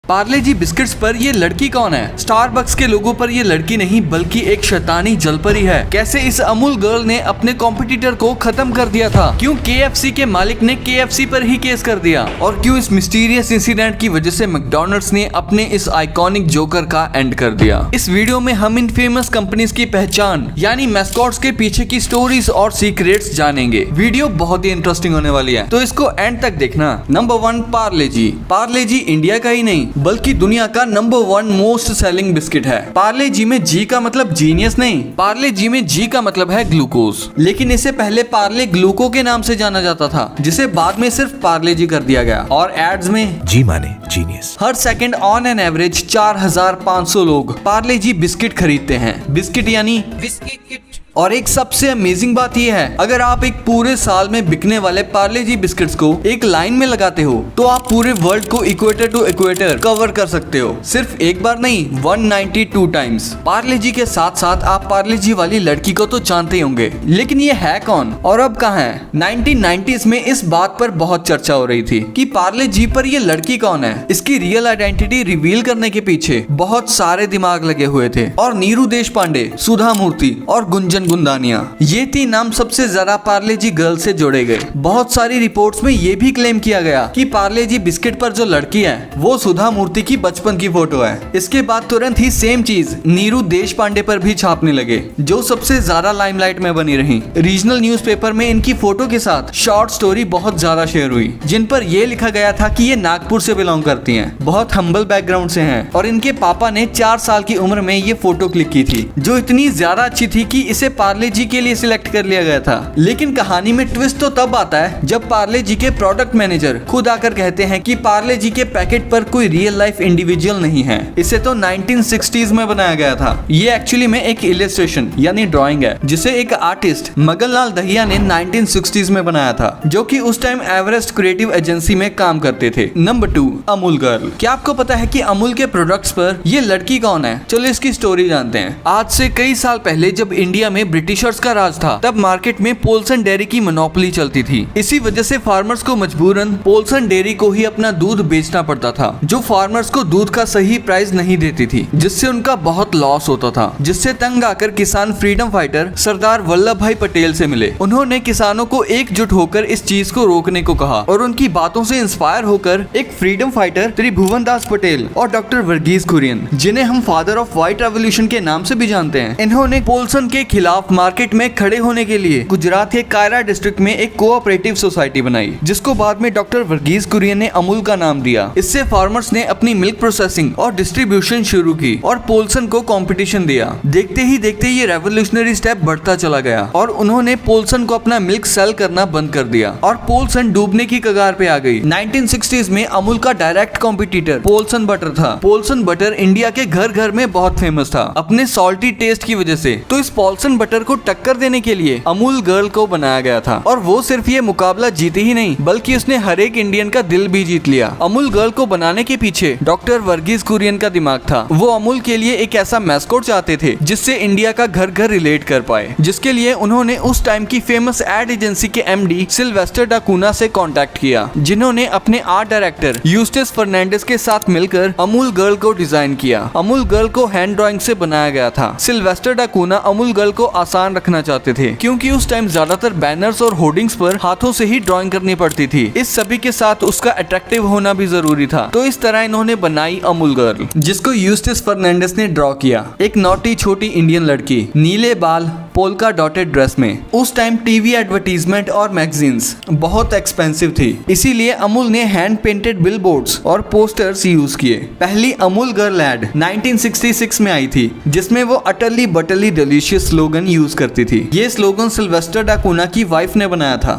पार्ले जी biscuits पर ये लड़की कौन है? स्टारबक्स के लोगो पर ये लड़की नहीं बल्कि एक शैतानी जलपरी है। कैसे इस अमूल गर्ल ने अपने कॉम्पिटिटर को खत्म कर दिया था? क्यों KFC के मालिक ने KFC पर ही केस कर दिया? और क्यों इस मिस्टीरियस इंसिडेंट की वजह से मैकडॉनल्ड्स ने अपने इस आइकॉनिक जोकर का एंड कर दिया? इस वीडियो में हम इन फेमस कंपनीज की पहचान यानी मैस्कॉट्स के पीछे की स्टोरीज और सीक्रेट्स जानेंगे। वीडियो बहुत ही इंटरेस्टिंग होने वाली है, तो इसको एंड तक देखना। नंबर 1, पार्ले जी। पार्ले जी इंडिया का ही नहीं बल्कि दुनिया का नंबर 1 मोस्ट सेलिंग बिस्किट है। पार्ले जी में जी का मतलब जीनियस नहीं, पार्ले जी में जी का मतलब है ग्लूकोज। लेकिन इसे पहले पार्ले ग्लूको के नाम से जाना जाता था, जिसे बाद में सिर्फ पार्ले जी कर दिया गया। और एड्स में जी माने genius. Her second on an average 4500 लोग पार्ले जी बिस्किट खरीदते हैं। बिस्किट यानी बिस्किट। और एक सबसे अमेजिंग बात यह है, अगर आप एक पूरे साल में बिकने वाले पार्ले जी बिस्किट्स को एक लाइन में लगाते हो तो आप पूरे वर्ल्ड को इक्वेटर टू इक्वेटर कवर कर सकते हो। सिर्फ एक बार नहीं, 192 टाइम्स। पार्ले जी के साथ साथ आप पार्ले जी वाली लड़की को तो जानते ही होंगे, लेकिन ये है कौन और अब कहाँ है? 1990s में इस बात पर बहुत चर्चा हो रही थी कि पार्ले जी पर ये लड़की कौन है। इसकी रियल आइडेंटिटी रिवील करने के पीछे बहुत सारे दिमाग लगे हुए थे और नीरू देशपांडे, सुधा मूर्ति और गुंजन गुंदानिया, ये 3 नाम सबसे ज्यादा पार्ले जी गर्ल से जोड़े गए। बहुत सारी रिपोर्ट्स में ये भी क्लेम किया गया कि पार्ले जी बिस्किट पर जो लड़की है वो सुधा मूर्ति की बचपन की फोटो है। इसके बाद तुरंत ही सेम चीज नीरू देशपांडे पर भी छापने लगे, जो सबसे ज्यादा लाइमलाइट में बनी रही। रीजनल न्यूज़पेपर में इनकी फोटो के साथ शॉर्ट स्टोरी बहुत ज्यादा शेयर हुई, जिन पर यह लिखा गया था कि ये नागपुर से बिलोंग करती हैं, बहुत हम्बल बैकग्राउंड से हैं और इनके पापा ने 4 साल की उम्र में ये फोटो क्लिक की थी, जो इतनी ज्यादा अच्छी थी कि इसे पार्ले जी के लिए सिलेक्ट कर लिया गया था। लेकिन कहानी में ट्विस्ट तो तब आता है जब पार्ले जी के प्रोडक्ट मैनेजर खुद आकर कहते हैं कि पार्ले जी के पैकेट पर कोई रियल लाइफ इंडिविजुअल नहीं है, इसे तो 1960s में बनाया गया था। ये एक्चुअली में एक इलस्ट्रेशन यानी ड्राइंग है, जिसे एक आर्टिस्ट मगन लाल दहिया ने 1960s में बनाया था, जो कि उस टाइम एवरेस्ट क्रिएटिव एजेंसी में काम करते थे। Number 2, Amul girl. क्या आपको पता है कि अमूल के प्रोडक्ट्स पर ये लड़की कौन है? चलो इसकी स्टोरी जानते हैं। आज से कई साल पहले जब इंडिया में ब्रिटिशर्स का राज था, तब मार्केट में पोल्सन डेयरी की मोनोपोली चलती थी। इसी वजह से फार्मर्स को मजबूरन पोल्सन डेयरी को ही अपना दूध बेचना पड़ता था, जो फार्मर्स को दूध का सही प्राइस नहीं देती थी, जिससे उनका बहुत लॉस होता था। जिससे तंग आकर किसान फ्रीडम फाइटर सरदार वल्लभ भाई पटेल से मिले। उन्होंने किसानों को एकजुट होकर इस चीज को रोकने को कहा और उनकी बातों से इंस्पायर होकर एक फ्रीडम फाइटर त्रिभुवन दास पटेल और डॉक्टर वर्गीस कुरियन, जिन्हें हम फादर ऑफ व्हाइट रेवोल्यूशन के नाम से भी जानते हैं, इन्होंने पोल्सन के खिलाफ मार्केट में खड़े होने के लिए गुजरात के कायरा डिस्ट्रिक्ट में एक कोऑपरेटिव सोसाइटी बनाई, जिसको बाद में डॉक्टर वर्गीस कुरियन ने अमूल का नाम दिया। इससे फार्मर्स ने अपनी मिल्क प्रोसेसिंग और डिस्ट्रीब्यूशन शुरू की और पोल्सन को कंपटीशन दिया। देखते ही देखते ये रेवोल्यूशनरी स्टेप बढ़ता चला गया और उन्होंने पोल्सन को अपना मिल्क सेल करना बंद कर दिया और पोल्सन डूबने की कगार पे आ गई। 1960s में अमूल का डायरेक्ट कॉम्पिटिटर पोल्सन बटर था। पोल्सन बटर इंडिया के घर घर में बहुत फेमस था अपने सॉल्टी टेस्ट की वजह से। तो इस पोल्सन बटर को टक्कर देने के लिए अमूल गर्ल को बनाया गया था और वो सिर्फ ये मुकाबला जीती ही नहीं बल्कि उसने हर एक इंडियन का दिल भी जीत लिया। अमूल गर्ल को बनाने के पीछे डॉक्टर वर्गीस कुरियन का दिमाग था। वो अमूल के लिए एक ऐसा मैस्कॉट चाहते थे जिससे इंडिया का घर घर रिलेट कर पाए, जिसके लिए उन्होंने उस टाइम की फेमस एड एजेंसी के MD सिल्वेस्टर डाकुना से कॉन्टेक्ट किया, जिन्होंने अपने आर्ट डायरेक्टर यूस्टस फर्नांडिस के साथ मिलकर अमूल गर्ल को डिजाइन किया। अमूल गर्ल को हैंड ड्राइंग से बनाया गया था। सिल्वेस्टर डाकुना अमूल गर्ल को आसान रखना चाहते थे, क्योंकि उस टाइम ज्यादातर बैनर्स और होर्डिंग्स पर हाथों से ही ड्राइंग करनी पड़ती थी। इस सभी के साथ उसका अट्रैक्टिव होना भी जरूरी था। तो इस तरह इन्होंने बनाई अमूल गर्ल, जिसको यूस्टस फर्नांडिस ने ड्रॉ किया। एक नॉटी छोटी इंडियन लड़की, नीले बाल, पोल्का डॉटेड ड्रेस में। उस टाइम टीवी एडवर्टीजमेंट और मैगजीन्स बहुत एक्सपेंसिव थी, इसीलिए अमूल ने हैंड पेंटेड बिलबोर्ड्स और पोस्टर्स यूज किए। पहली अमूल गर्ल एड 1966 में आई थी, जिसमें वो अटली बटली डिलीशियस स्लोगन यूज करती थी। ये स्लोगन सिल्वेस्टर डाकुना की वाइफ ने बनाया था।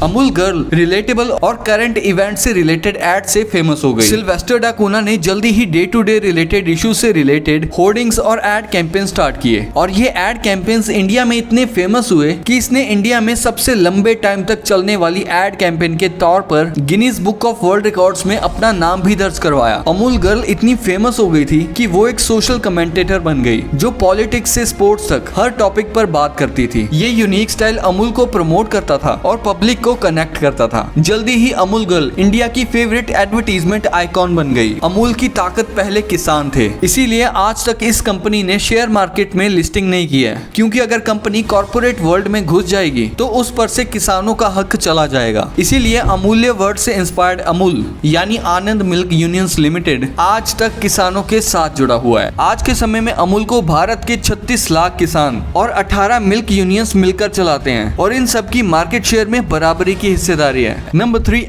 अमूल गर्ल रिलेटेबल और करंट इवेंट से रिलेटेड एड से फेमस हो गई। सिल्वेस्टर डाकोना ने जल्दी ही day to day related issue से रिलेटेड होर्डिंग्स और एड कैंपेन स्टार्ट किए और ये एड कैंपेन्स इंडिया में इतने फेमस हुए कि इसने इंडिया में सबसे लंबे टाइम तक चलने वाली एड कैंपेन के तौर पर Guinness book of world records में अपना नाम भी दर्ज करवाया। अमूल गर्ल इतनी फेमस हो गई थी कि वो एक सोशल कमेंटेटर बन गई जो पॉलिटिक्स से स्पोर्ट्स तक हर टॉपिक पर बात करती थी। ये यूनिक स्टाइल अमूल को प्रमोट करता था और पब्लिक को कनेक्ट करता था। जल्दी ही अमूल गर्ल इंडिया की फेवरेट एडवर्टीजमेंट आइकॉन बन गई। अमूल की ताकत पहले किसान थे, इसीलिए आज तक इस कंपनी ने शेयर मार्केट में लिस्टिंग नहीं की है, क्योंकि अगर कंपनी कॉर्पोरेट वर्ल्ड में घुस जाएगी तो उस पर से किसानों का हक चला जाएगा। इसीलिए अमूल्य वर्ड से इंस्पायर्ड अमूल यानी आनंद मिल्क यूनियंस लिमिटेड आज तक किसानों के साथ जुड़ा हुआ है। आज के समय में अमूल को भारत के 36 लाख किसान और 18 मिल्क यूनियंस मिलकर चलाते हैं और इन सब की मार्केट शेयर में बराबरी की हिस्सेदारी है। नंबर 3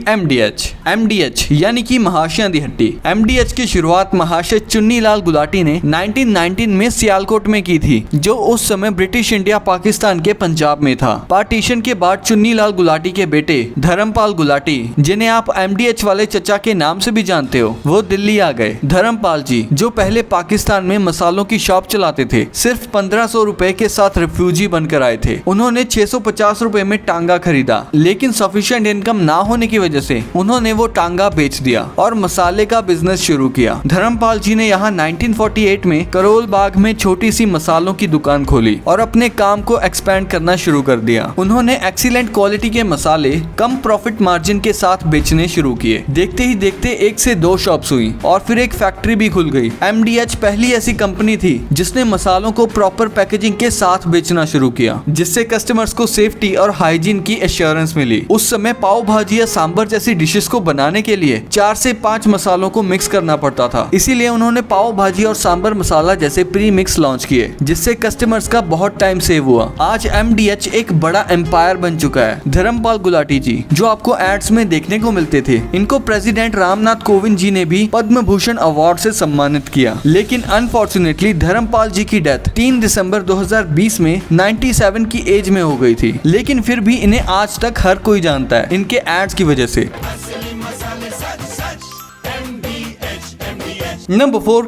MDH यानी कि महाशय दी हट्टी। MDH की शुरुआत महाशय चुन्नीलाल गुलाटी ने 1919 में सियालकोट में की थी, जो उस समय ब्रिटिश इंडिया पाकिस्तान के पंजाब में था। पार्टीशन के बाद चुन्नीलाल गुलाटी के बेटे धर्मपाल गुलाटी, जिन्हें आप MDH वाले चचा के नाम से भी जानते हो, वो दिल्ली आ गए। धर्मपाल जी जो पहले पाकिस्तान में मसालों की शॉप चलाते थे, सिर्फ 1500 रुपए के साथ रिफ्यूजी बनकर आए थे। उन्होंने 650 रुपए में टांगा खरीदा, लेकिन सफिशिएंट इनकम ना होने की वजह से उन्होंने वो टांगा बेच दिया और मसाले का बिजनेस शुरू किया। धर्मपाल जी ने यहाँ 1948 में करोल बाग में छोटी सी मसालों की दुकान खोली और अपने काम को एक्सपेंड करना शुरू कर दिया। उन्होंने एक्सीलेंट क्वालिटी के मसाले कम प्रॉफिट मार्जिन के साथ बेचने शुरू किए। देखते ही देखते 1 से 2 शॉप्स हुई और फिर एक फैक्ट्री भी खुल गई। MDH पहली ऐसी कंपनी थी जिसने मसालों को प्रॉपर पैकेजिंग के साथ बेचना शुरू किया, जिससे कस्टमर्स को सेफ्टी और हाइजीन की एश्योरेंस मिली। उस समय पाव भाजी या सांभर जैसी डिशेस को बनाने के लिए 4 से 5 मसालों को मिक्स करना पड़ता था, इसीलिए उन्होंने पाव भाजी और सांभर मसाला जैसे प्री मिक्स लॉन्च किए, जिससे कस्टमर्स का बहुत टाइम सेव हुआ। आज MDH एक बड़ा एम्पायर बन चुका है। धर्मपाल गुलाटी जी जो आपको एड्स में देखने को मिलते थे, इनको प्रेसिडेंट रामनाथ कोविंद जी ने भी पद्म भूषण अवार्ड से सम्मानित किया, लेकिन अनफॉर्चुनेटली धर्मपाल जी की डेथ 3 दिसंबर 2020 में 97 की एज में हो गई थी। लेकिन फिर भी इन्हें आज तक हर कोई जानता है इनके एड्स की वजह से। नंबर 4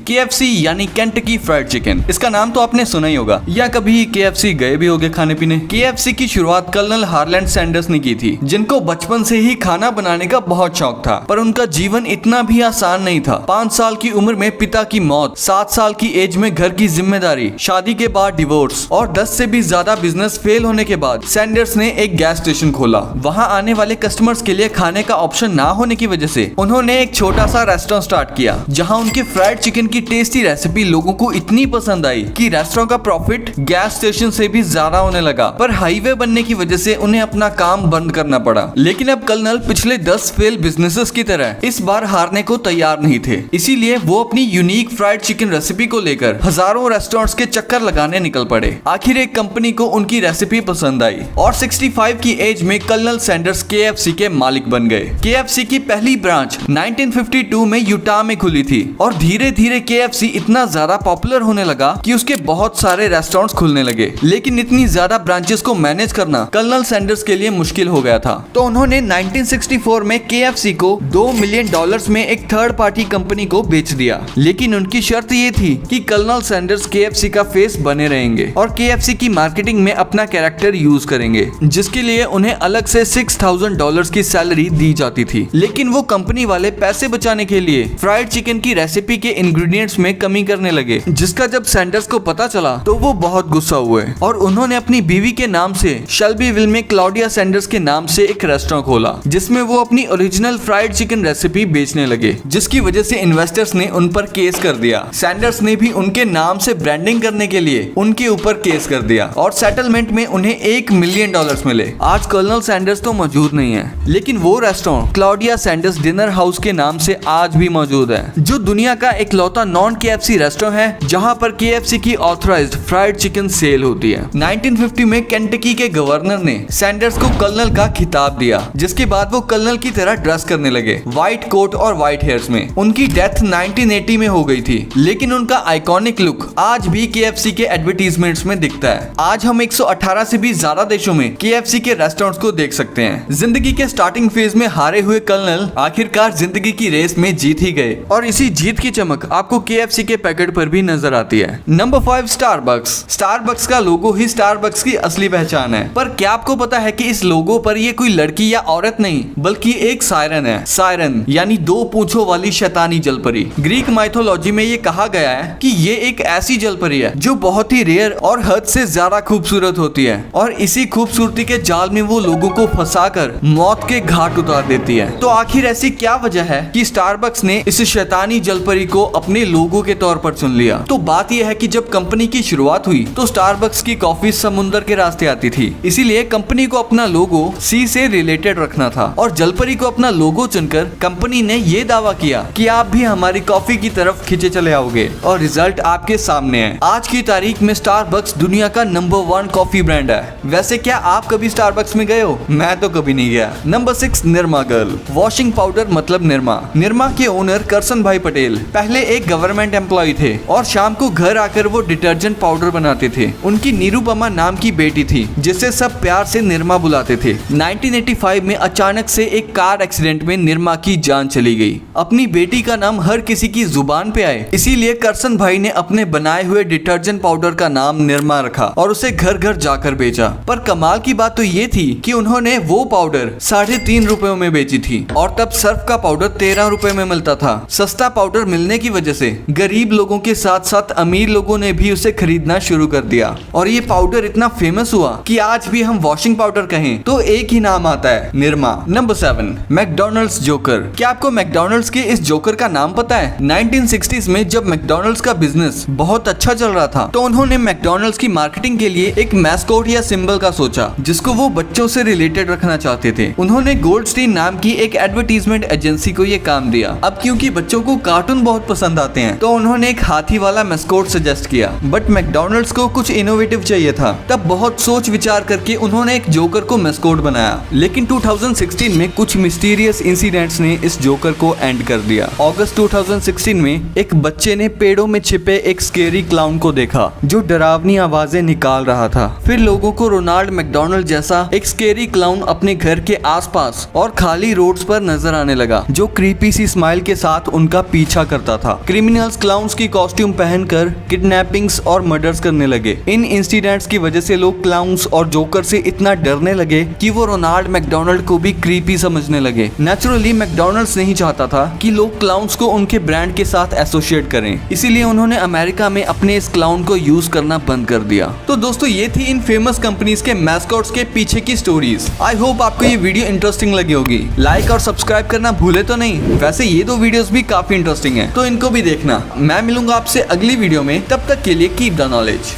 KFC यानी केंटकी फ्राइड चिकन। इसका नाम तो आपने सुना ही होगा या कभी KFC गए भी होंगे खाने पीने। KFC की शुरुआत कर्नल हार्लैंड सैंडर्स ने की थी, जिनको बचपन से ही खाना बनाने का बहुत शौक था, पर उनका जीवन इतना भी आसान नहीं था। 5 साल की उम्र में पिता की मौत, 7 साल की एज में घर की जिम्मेदारी, शादी के बाद डिवोर्स और 10 से भी ज्यादा बिजनेस फेल होने के बाद सैंडर्स ने एक गैस स्टेशन खोला। वहाँ आने वाले कस्टमर्स के लिए खाने का ऑप्शन ना होने की वजह से उन्होंने एक छोटा सा रेस्टोरेंट स्टार्ट किया, जहां उनके फ्राइड चिकन की टेस्टी रेसिपी लोगों को इतनी पसंद आई कि रेस्टोरेंट का प्रॉफिट गैस स्टेशन से भी ज्यादा होने लगा। पर हाईवे बनने की वजह से उन्हें अपना काम बंद करना पड़ा। लेकिन अब कर्नल पिछले 10 फेल बिजनेसेस की तरह इस बार हारने को तैयार नहीं थे, इसीलिए वो अपनी यूनिक फ्राइड चिकन रेसिपी को लेकर हजारों रेस्टोरेंट्स के चक्कर लगाने निकल पड़े। आखिर एक कंपनी को उनकी रेसिपी पसंद आई और 65 की एज में कर्नल सैंडर्स KFC के मालिक बन गए। KFC की पहली ब्रांच 1952 में यूटा में खुली थी और धीरे धीरे KFC इतना ज्यादा पॉपुलर होने लगा कि उसके बहुत सारे रेस्टोरेंट्स खुलने लगे। लेकिन इतनी ज्यादा ब्रांचेस को मैनेज करना कर्नल सैंडर्स के लिए मुश्किल हो गया था, तो उन्होंने 1964 में KFC को $2 मिलियन में एक थर्ड पार्टी कंपनी को बेच दिया। लेकिन उनकी शर्त ये थी कि कर्नल सैंडर्स KFC का फेस बने रहेंगे और KFC की मार्केटिंग में अपना कैरेक्टर यूज करेंगे, जिसके लिए उन्हें अलग से $6,000 की सैलरी दी जाती थी। लेकिन वो कंपनी वाले पैसे बचाने के लिए फ्राइड चिकन की रेसिपी के इंग्रेडिएंट्स में कमी करने लगे, जिसका जब सैंडर्स को पता चला तो वो बहुत गुस्सा हुए और उन्होंने अपनी बीवी के नाम से शेल्बीविल में क्लाउडिया सैंडर्स के नाम से एक रेस्टोरेंट खोला, जिसमें वो अपनी ओरिजिनल फ्राइड चिकन रेसिपी बेचने लगे, जिसकी वजह से इन्वेस्टर्स ने उन पर केस कर दिया। सैंडर्स ने भी उनके नाम से ब्रांडिंग करने के लिए उनके ऊपर केस कर दिया और सेटलमेंट में उन्हें $1 मिलियन मिले। आज कर्नल सैंडर्स तो मौजूद नहीं है, लेकिन वो restaurant Claudia Sanders dinner house के नाम से आज भी मौजूद है। जो दुनिया का इकलौता नॉन KFC रेस्टोरेंट है जहां पर KFC की ऑथराइज्ड फ्राइड चिकन सेल होती है। 1950 में केंटकी के गवर्नर ने सैंडर्स को कर्नल का खिताब दिया, जिसके बाद वो कर्नल की तरह ड्रेस करने लगे, व्हाइट कोट और व्हाइट हेयर्स में। उनकी डेथ 1980 में हो गई थी, लेकिन उनका आइकॉनिक लुक आज भी KFC के एडवर्टीजमेंट्स में दिखता है। आज हम 118 से भी ज्यादा देशों में KFC के रेस्टोरेंट्स को देख सकते हैं। जिंदगी के स्टार्टिंग फेज में हारे हुए कर्नल आखिरकार जिंदगी की रेस में जीत ही गए, और इसी जीत की चमक आपको KFC के पैकेट पर भी नजर आती है। Number 5, Starbucks. स्टारबक्स का लोगो ही स्टारबक्स की असली पहचान है, पर क्या आपको पता है कि इस लोगो पर ये कोई लड़की या औरत नहीं बल्कि एक सायरन है। सायरन यानी 2 पूंछों वाली शैतानी जलपरी। ग्रीक माइथोलॉजी में ये कहा गया है कि ये एक ऐसी जलपरी है जो बहुत ही रेयर और हद से ज्यादा खूबसूरत होती है, और इसी खूबसूरती के जाल में वो लोगों को फंसाकर मौत के घाट उतार देती है। तो आखिर ऐसी क्या वजह है कि स्टारबक्स ने इस शैतानी जलपरी को अपने लोगो के तौर पर चुन लिया? तो बात यह है कि जब कंपनी की शुरुआत हुई तो स्टारबक्स की कॉफी समुद्र के रास्ते आती थी, इसीलिए कंपनी को अपना लोगो सी से रिलेटेड रखना था, और जलपरी को अपना लोगो चुनकर कंपनी ने ये दावा किया कि आप भी हमारी कॉफी की तरफ खींचे चले आओगे, और रिजल्ट आपके सामने है। आज की तारीख में स्टारबक्स दुनिया का नंबर 1 कॉफी ब्रांड है। वैसे क्या आप कभी स्टारबक्स में गए हो? मैं तो कभी नहीं गया। Number 6, Nirma girl. Washing powder मतलब निरमा। निरमा के ओनर करसन भाई पटेल पहले एक गवर्नमेंट एम्प्लॉय थे, और शाम को घर आकर वो डिटर्जेंट पाउडर बनाते थे। उनकी निरुपमा नाम की बेटी थी, जिसे सब प्यार से निरमा बुलाते थे। 1985 में अचानक से एक कार एक्सीडेंट में निरमा की जान चली गई। अपनी बेटी का नाम हर किसी की जुबान पे आए, इसीलिए करसन भाई ने अपने बनाए हुए डिटर्जेंट पाउडर का नाम निरमा रखा और उसे घर घर जाकर बेचा। पर कमाल की बात तो ये थी कि उन्होंने वो पाउडर 3.5 रुपयों में बेची थी, और तब सर्फ का पाउडर 13 रुपए में मिलता था। सस्ता पाउडर मिलने की वजह से गरीब लोगों के साथ साथ अमीर लोगों ने भी उसे खरीदना शुरू कर दिया, और ये पाउडर इतना फेमस हुआ कि आज भी हम वॉशिंग पाउडर कहें तो एक ही नाम आता है, निरमा। Number 7, McDonald's joker. क्या आपको मैकडॉनल्ड्स के इस जोकर का नाम पता है? 1960s में जब मैकडॉनल्ड्स का बिजनेस बहुत अच्छा चल रहा था, तो उन्होंने मैकडॉनल्ड्स की मार्केटिंग के लिए एक मैस्कॉट या सिंबल का सोचा, जिसको वो बच्चों से रिलेटेड रखना चाहते थे। उन्होंने गोल्डस्टीन नाम की एक एडवर्टीजमेंट एजेंसी को ये काम दिया। अब क्योंकि बच्चों को कार्टून बहुत पसंद आते हैं, तो उन्होंने एक हाथी वाला मैस्कॉट सजेस्ट किया, बट मैकडॉनल्ड्स को कुछ इनोवेटिव चाहिए था। तब बहुत सोच विचार करके उन्होंने एक जोकर को मैस्कॉट बनाया, लेकिन 2016 में कुछ मिस्टीरियस इंसिडेंट्स ने इस जोकर को एंड कर दिया। अगस्त 2016 में एक बच्चे ने पेड़ों में छिपे एक स्केरी क्लाउन को देखा जो डरावनी आवाजें निकाल रहा था। फिर लोगों को रोनाल्ड मैकडॉनल्ड जैसा एक स्केरी क्लाउन अपने घर के आसपास और खाली रोड्स पर नजर आने लगा, जो क्रीपी सी स्माइल के साथ उनका पीछा करता था। क्रिमिनल्स क्लाउन्स की कॉस्ट्यूम पहनकर किडनैपिंग्स और मर्डर्स करने लगे। इन इंसिडेंट्स की वजह से लोग क्लाउन्स और जोकर से इतना डरने लगे कि वो रोनाल्ड मैकडॉनल्ड को भी क्रीपी समझने लगे। नेचुरली मैकडॉनल्ड्स नहीं चाहता था कि लोग क्लाउन्स को उनके ब्रांड के साथ एसोसिएट करें, इसीलिए उन्होंने अमेरिका में अपने इस क्लाउन को यूज करना बंद कर दिया। तो दोस्तों, ये थी इन फेमस कंपनीज के मैस्कॉट्स के पीछे की स्टोरीज। आई होप आपको ये वीडियो इंटरेस्टिंग लगी होगी। लाइक और सब्सक्राइब करना भूले तो नहीं। वैसे ये 2 वीडियोस भी काफी इंटरेस्टिंग हैं, तो इनको भी देखना। मैं मिलूंगा आपसे अगली वीडियो में, तब तक के लिए कीप द नॉलेज।